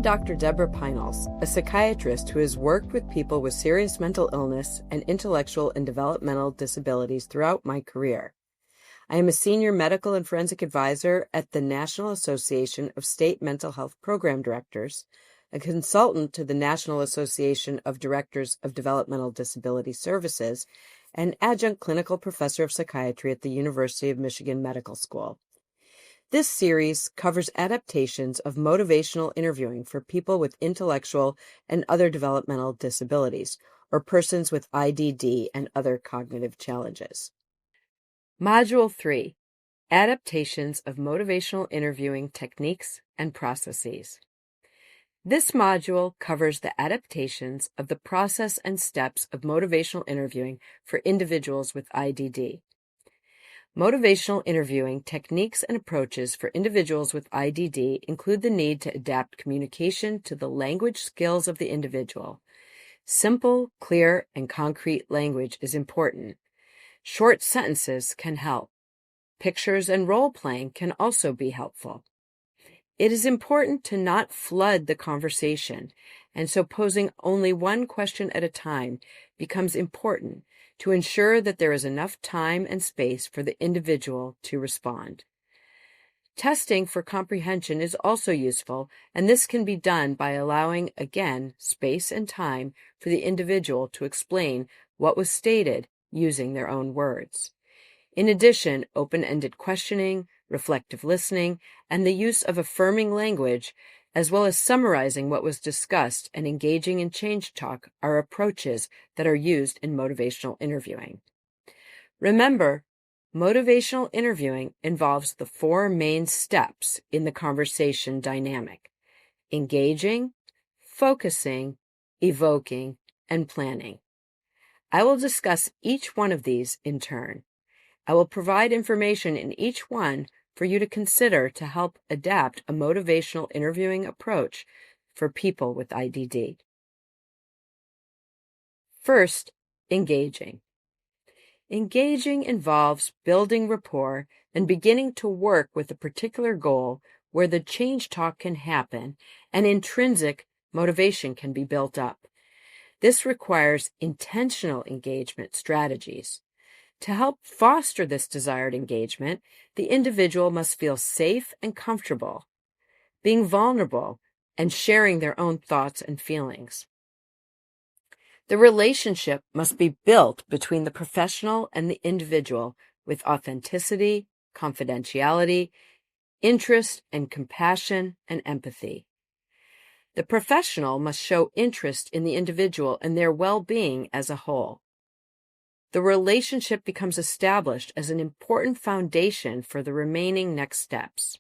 Dr. Deborah Peinels, a psychiatrist who has worked with people with serious mental illness and intellectual and developmental disabilities throughout my career. I am a senior medical and forensic advisor at the National Association of State Mental Health Program Directors, a consultant to the National Association of Directors of Developmental Disability Services, and adjunct clinical professor of psychiatry at the University of Michigan Medical School. This series covers adaptations of motivational interviewing for people with intellectual and other developmental disabilities, or persons with IDD and other cognitive challenges. Module 3. Adaptations of motivational interviewing techniques and processes. This module covers the adaptations of the process and steps of motivational interviewing for individuals with IDD. Motivational interviewing techniques and approaches for individuals with IDD include the need to adapt communication to the language skills of the individual. Simple, clear, and concrete language is important. Short sentences can help. Pictures and role-playing can also be helpful. It is important to not flood the conversation, and so posing only one question at a time becomes important to ensure that there is enough time and space for the individual to respond. Testing for comprehension is also useful, and this can be done by allowing, again, space and time for the individual to explain what was stated using their own words. In addition, open-ended questioning, reflective listening, and the use of affirming language, as well as summarizing what was discussed and engaging in change talk, are approaches that are used in motivational interviewing. Remember, motivational interviewing involves the 4 main steps in the conversation dynamic: engaging, focusing, evoking, and planning. I will discuss each one of these in turn. I will provide information in each one for you to consider to help adapt a motivational interviewing approach for people with IDD. First, engaging. Engaging involves building rapport and beginning to work with a particular goal where the change talk can happen and intrinsic motivation can be built up. This requires intentional engagement strategies. To help foster this desired engagement, the individual must feel safe and comfortable, being vulnerable, and sharing their own thoughts and feelings. The relationship must be built between the professional and the individual with authenticity, confidentiality, interest, and compassion and empathy. The professional must show interest in the individual and their well-being as a whole. The relationship becomes established as an important foundation for the remaining next steps.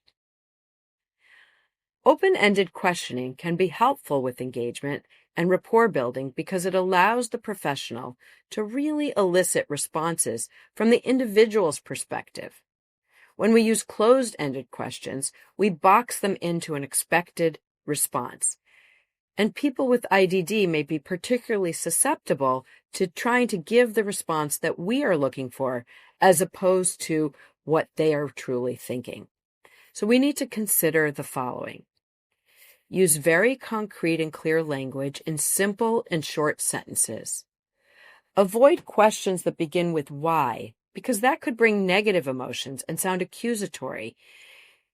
Open-ended questioning can be helpful with engagement and rapport building because it allows the professional to really elicit responses from the individual's perspective. When we use closed-ended questions, we box them into an expected response. And people with IDD may be particularly susceptible to trying to give the response that we are looking for, as opposed to what they are truly thinking. So we need to consider the following. Use very concrete and clear language in simple and short sentences. Avoid questions that begin with why, because that could bring negative emotions and sound accusatory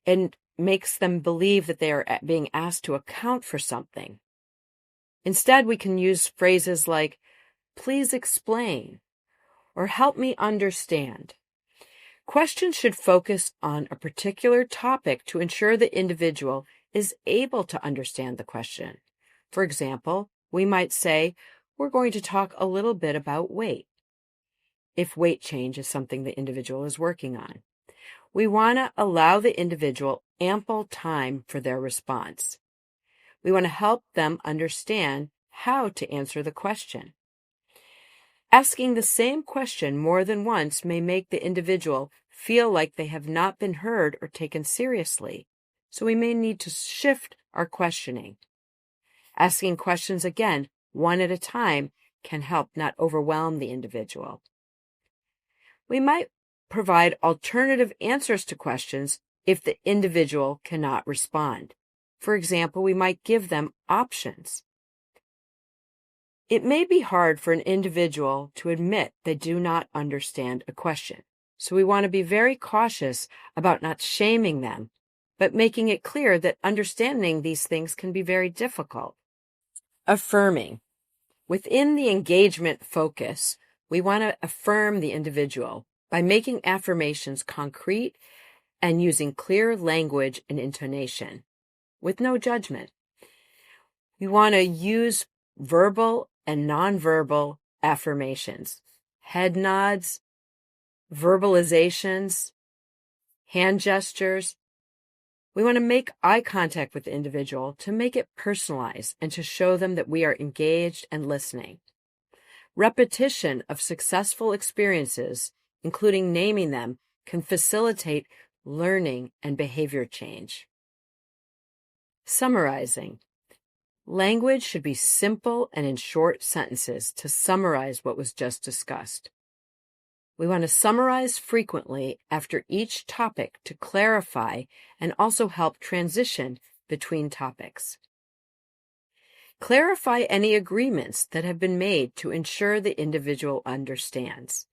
and makes them believe that they are being asked to account for something. Instead, we can use phrases like, "Please explain," or "Help me understand." Questions should focus on a particular topic to ensure the individual is able to understand the question. For example, we might say, "We're going to talk a little bit about weight," if weight change is something the individual is working on. We want to allow the individual ample time for their response. We want to help them understand how to answer the question. Asking the same question more than once may make the individual feel like they have not been heard or taken seriously, so we may need to shift our questioning. Asking questions again, one at a time, can help not overwhelm the individual. We might provide alternative answers to questions if the individual cannot respond. For example, we might give them options. It may be hard for an individual to admit they do not understand a question, so we want to be very cautious about not shaming them, but making it clear that understanding these things can be very difficult. Affirming. Within the engagement focus, we want to affirm the individual by making affirmations concrete and using clear language and intonation, with no judgment. We want to use verbal and nonverbal affirmations, head nods, verbalizations, hand gestures. We want to make eye contact with the individual to make it personalized and to show them that we are engaged and listening. Repetition of successful experiences, including naming them, can facilitate learning and behavior change. Summarizing. Language should be simple and in short sentences to summarize what was just discussed. We want to summarize frequently after each topic to clarify and also help transition between topics. Clarify any agreements that have been made to ensure the individual understands.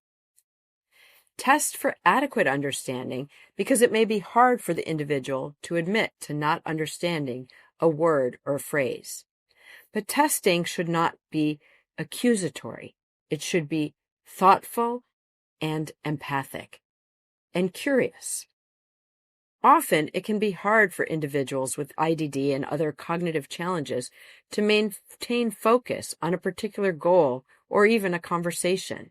Test for adequate understanding because it may be hard for the individual to admit to not understanding a word or a phrase. But testing should not be accusatory. It should be thoughtful and empathic and curious. Often, it can be hard for individuals with IDD and other cognitive challenges to maintain focus on a particular goal or even a conversation.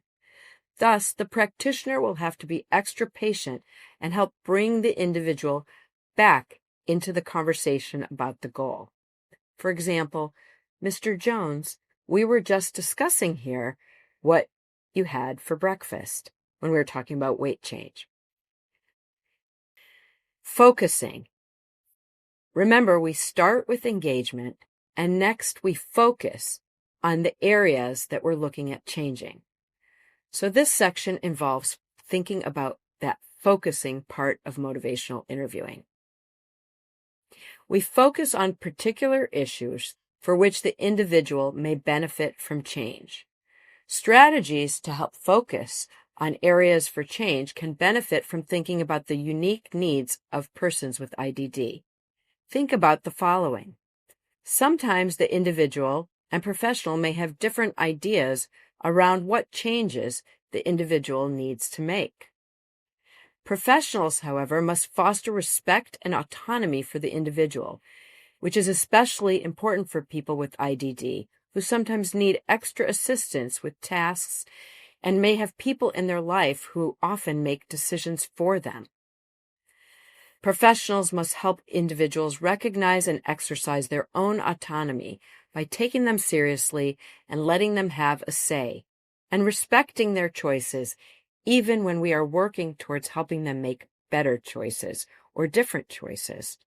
Thus, the practitioner will have to be extra patient and help bring the individual back into the conversation about the goal. For example, Mr. Jones, we were just discussing here what you had for breakfast when we were talking about weight change. Focusing. Remember, we start with engagement, and next we focus on the areas that we're looking at changing. So this section involves thinking about that focusing part of motivational interviewing. We focus on particular issues for which the individual may benefit from change. Strategies to help focus on areas for change can benefit from thinking about the unique needs of persons with IDD. Think about the following. Sometimes the individual and professional may have different ideas around what changes the individual needs to make. Professionals, however, must foster respect and autonomy for the individual, which is especially important for people with IDD, who sometimes need extra assistance with tasks and may have people in their life who often make decisions for them. Professionals must help individuals recognize and exercise their own autonomy by taking them seriously and letting them have a say, and respecting their choices even when we are working towards helping them make better choices or different choices.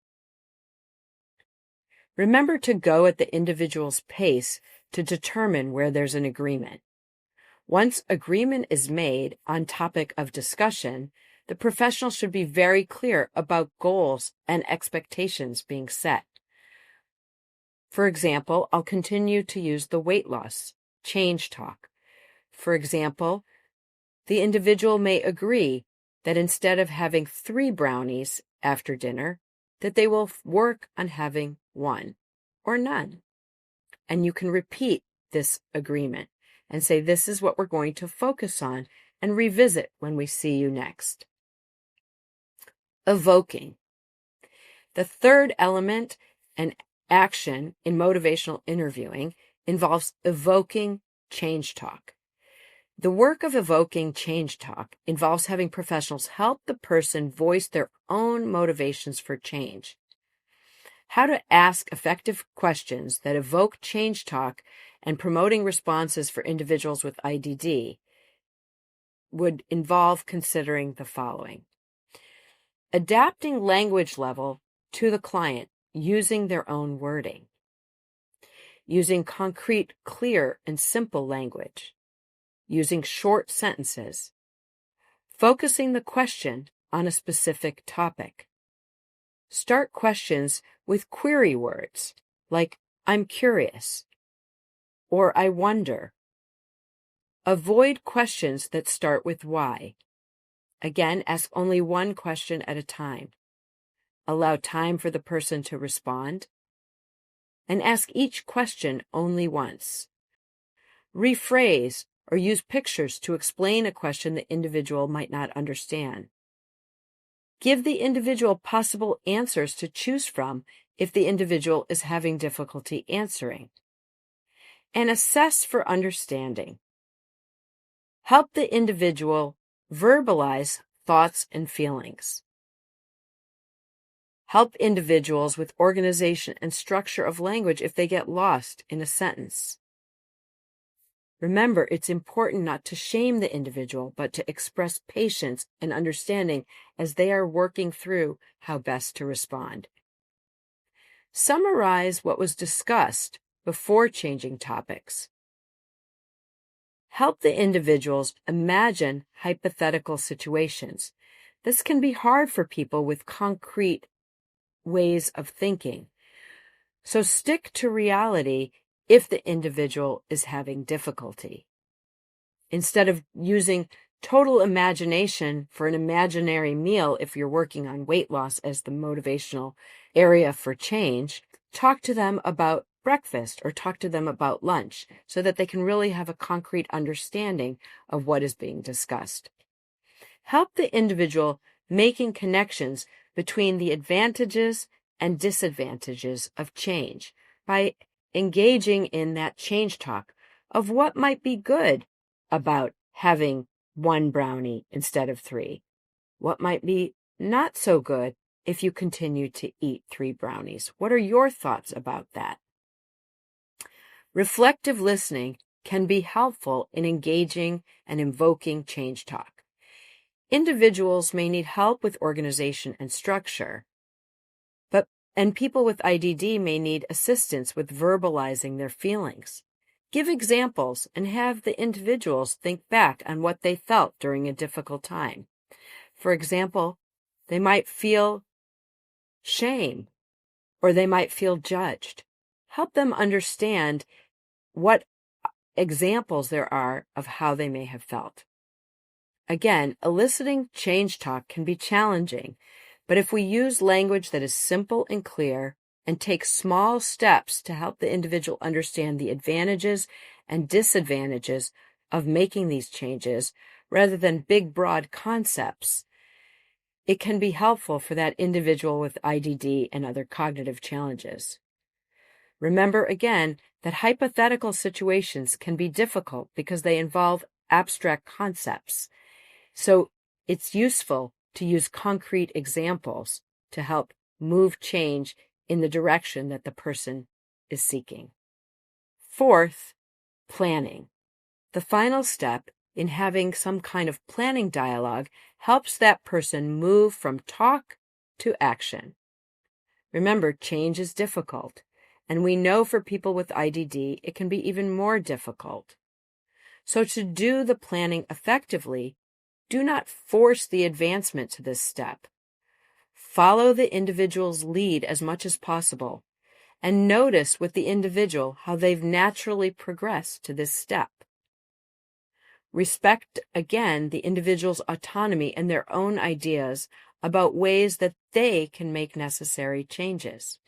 Remember to go at the individual's pace to determine where there's an agreement. Once agreement is made on topic of discussion, the professional should be very clear about goals and expectations being set. For example, I'll continue to use the weight loss change talk. For example, the individual may agree that instead of having 3 brownies after dinner, that they will work on having 1 or none. And you can repeat this agreement and say, this is what we're going to focus on, and revisit when we see you next. Evoking. The third element and action in motivational interviewing involves evoking change talk. The work of evoking change talk involves having professionals help the person voice their own motivations for change. How to ask effective questions that evoke change talk and promoting responses for individuals with IDD would involve considering the following. Adapting language level to the client using their own wording. Using concrete, clear, and simple language. Using short sentences. Focusing the question on a specific topic. Start questions with query words like "I'm curious" or "I wonder." Avoid questions that start with "why." Again, ask only one question at a time. Allow time for the person to respond, and ask each question only once. Rephrase or use pictures to explain a question the individual might not understand. Give the individual possible answers to choose from if the individual is having difficulty answering. And assess for understanding. Help the individual verbalize thoughts and feelings. Help individuals with organization and structure of language if they get lost in a sentence. Remember, it's important not to shame the individual, but to express patience and understanding as they are working through how best to respond. Summarize what was discussed before changing topics. Help the individuals imagine hypothetical situations. This can be hard for people with concrete ways of thinking. So stick to reality if the individual is having difficulty. Instead of using total imagination for an imaginary meal if you're working on weight loss as the motivational area for change, talk to them about breakfast or talk to them about lunch so that they can really have a concrete understanding of what is being discussed. Help the individual making connections between the advantages and disadvantages of change by engaging in that change talk of what might be good about having 1 brownie instead of 3. What might be not so good if you continue to eat 3 brownies? What are your thoughts about that? Reflective listening can be helpful in engaging and invoking change talk. Individuals may need help with organization and structure, and people with IDD may need assistance with verbalizing their feelings. Give examples and have the individuals think back on what they felt during a difficult time. For example, they might feel shame or they might feel judged. Help them understand what examples there are of how they may have felt. Again, eliciting change talk can be challenging, but if we use language that is simple and clear and take small steps to help the individual understand the advantages and disadvantages of making these changes, rather than big, broad concepts, it can be helpful for that individual with IDD and other cognitive challenges. Remember again that hypothetical situations can be difficult because they involve abstract concepts. So it's useful to use concrete examples to help move change in the direction that the person is seeking. Fourth, planning. The final step in having some kind of planning dialogue helps that person move from talk to action. Remember, change is difficult, and we know for people with IDD it can be even more difficult. So to do the planning effectively, do not force the advancement to this step. Follow the individual's lead as much as possible, and notice with the individual how they've naturally progressed to this step. Respect, again, the individual's autonomy and their own ideas about ways that they can make necessary changes.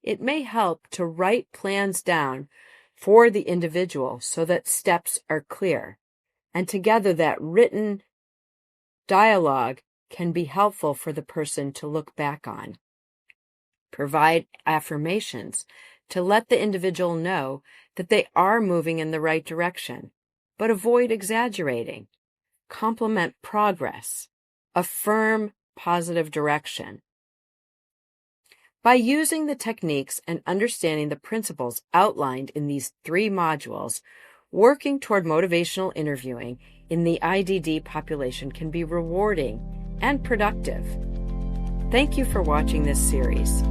It may help to write plans down for the individual so that steps are clear. And together that written dialogue can be helpful for the person to look back on. Provide affirmations to let the individual know that they are moving in the right direction, but avoid exaggerating. Compliment progress. Affirm positive direction. By using the techniques and understanding the principles outlined in these 3 modules, working toward motivational interviewing in the IDD population can be rewarding and productive. Thank you for watching this series.